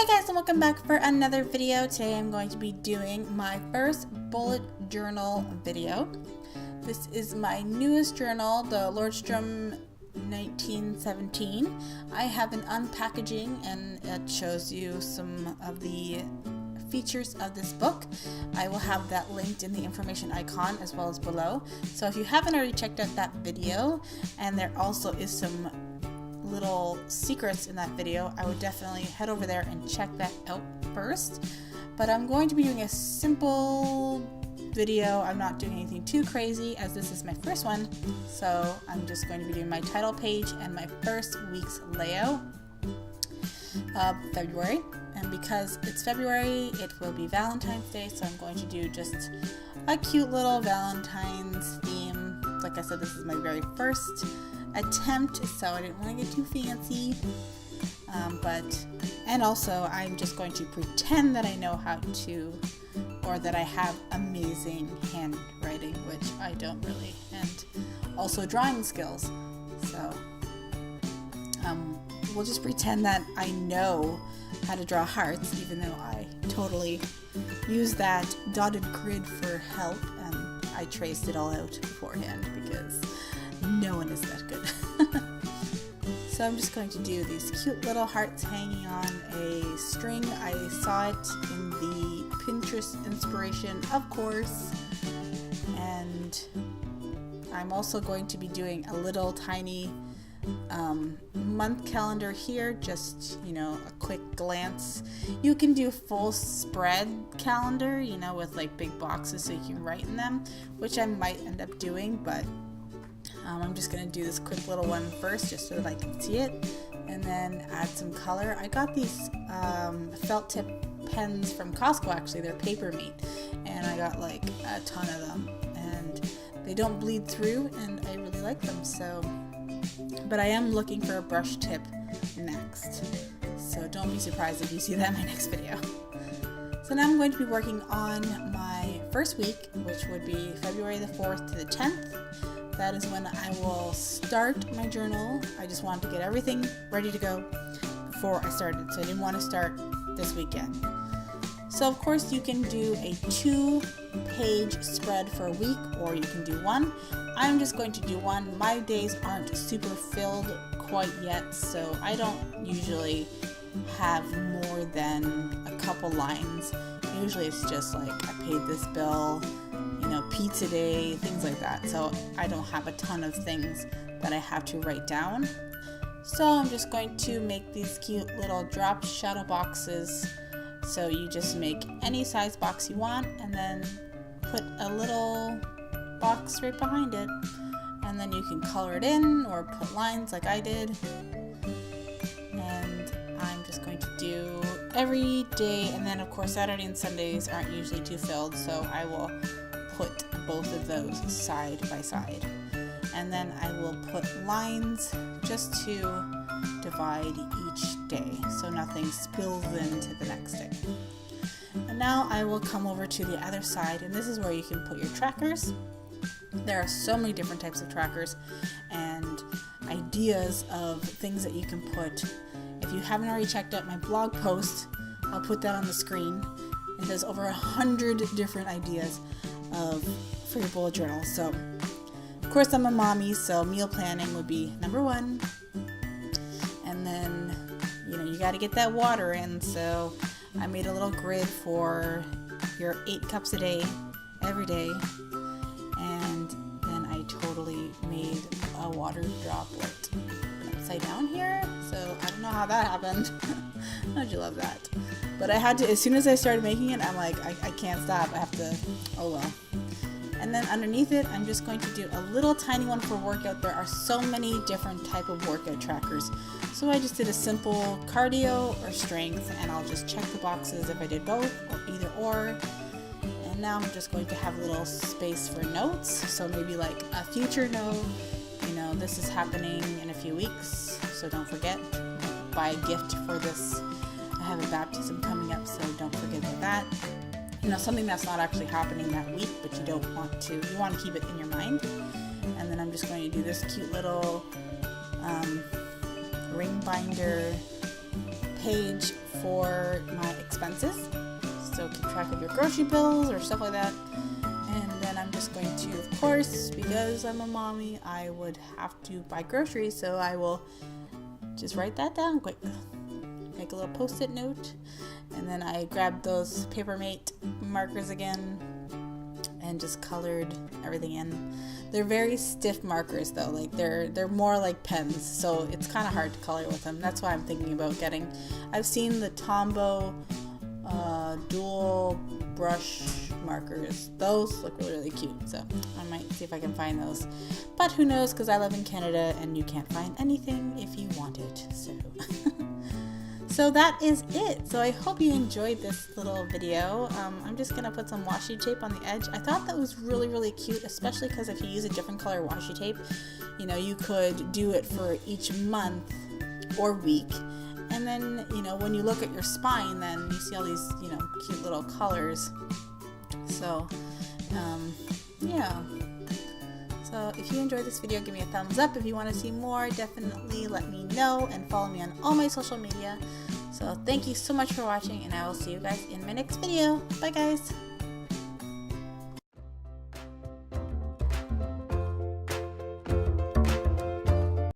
Hey guys, and welcome back for another video. Today I'm going to be doing my first bullet journal video. This is my newest journal, the Lordstrom 1917. I have an unpackaging and it shows you some of the features of this book. I will have that linked in the information icon as well as below. So if you haven't already checked out that video, and there also is some little secrets in that video, I would definitely head over there and check that out first. But I'm going to be doing a simple video. I'm not doing anything too crazy as this is my first one. So I'm just going to be doing my title page and my first week's layout of February. And because it's February, it will be Valentine's Day, so I'm going to do just a cute little Valentine's theme. Like I said, this is my very first attempt, so I didn't want to get too fancy. And also I'm just going to pretend that I know how to, or that I have amazing handwriting, which I don't really, and also drawing skills. So we'll just pretend that I know how to draw hearts, even though I totally use that dotted grid for help, and I traced it all out beforehand because no one is that good. So I'm just going to do these cute little hearts hanging on a string. I saw it in the Pinterest inspiration, of course. And I'm also going to be doing a little tiny month calendar here, just, a quick glance. You can do full spread calendar, with like big boxes so you can write in them, which I might end up doing, but I'm just going to do this quick little one first just so that I can see it, and then add some color. I got these felt tip pens from Costco, actually. They're paper mate, and I got like a ton of them, and they don't bleed through, and I really like them. So, but I am looking for a brush tip next, so don't be surprised if you see that in my next video. So now I'm going to be working on my first week, which would be February the 4th to the 10th. That is when I will start my journal. I just wanted to get everything ready to go before I started, so I didn't want to start this weekend. So of course you can do a 2-page spread for a week, or you can do one. I'm just going to do one. My days aren't super filled quite yet, so I don't usually have more than a couple lines. Usually it's just like, I paid this bill, pizza day, things like that. So I don't have a ton of things that I have to write down. So I'm just going to make these cute little drop shadow boxes. So you just make any size box you want and then put a little box right behind it. And then you can color it in or put lines like I did. And I'm just going to do every day. And then of course Saturday and Sundays aren't usually too filled, so I will put both of those side by side, and then I will put lines just to divide each day so nothing spills into the next day. And now I will come over to the other side, and this is where you can put your trackers. There are so many different types of trackers and ideas of things that you can put. If you haven't already checked out my blog post, I'll put that on the screen. It has over 100 different ideas for your bullet journal. So of course I'm a mommy, so meal planning would be number one. And then you got to get that water in, so I made a little grid for your 8 cups a day every day. And then I totally made a water droplet upside down here, so I don't know how that happened. How'd you love that? But I had to, as soon as I started making it, I'm like, I can't stop. I have to, oh well. And then underneath it, I'm just going to do a little tiny one for workout. There are so many different type of workout trackers. So I just did a simple cardio or strength, and I'll just check the boxes if I did both or either or. And now I'm just going to have a little space for notes. So maybe like a future note, this is happening in a few weeks, so don't forget. Buy a gift for this. I have a baptism coming up, so don't forget about that. Something that's not actually happening that week, but you want to keep it in your mind. And then I'm just going to do this cute little ring binder page for my expenses. So keep track of your grocery bills or stuff like that. And then I'm just going to, of course, because I'm a mommy, I would have to buy groceries. So I will just write that down quick. Make a little post-it note. And then I grabbed those Papermate markers again and just colored everything in. They're very stiff markers though, like they're more like pens, so it's kind of hard to color with them. That's why I'm thinking about getting, I've seen the Tombow dual brush markers. Those look really, really cute, so I might see if I can find those. But who knows, because I live in Canada and you can't find anything if you want it, so. So that is it. So I hope you enjoyed this little video. I'm just going to put some washi tape on the edge. I thought that was really, really cute, especially because if you use a different color washi tape, you know, you could do it for each month or week. And then, you know, when you look at your spine, then you see all these, you know, cute little colors. So, yeah. So if you enjoyed this video, give me a thumbs up. If you want to see more, definitely let me know and follow me on all my social media. So thank you so much for watching, and I will see you guys in my next video. Bye guys!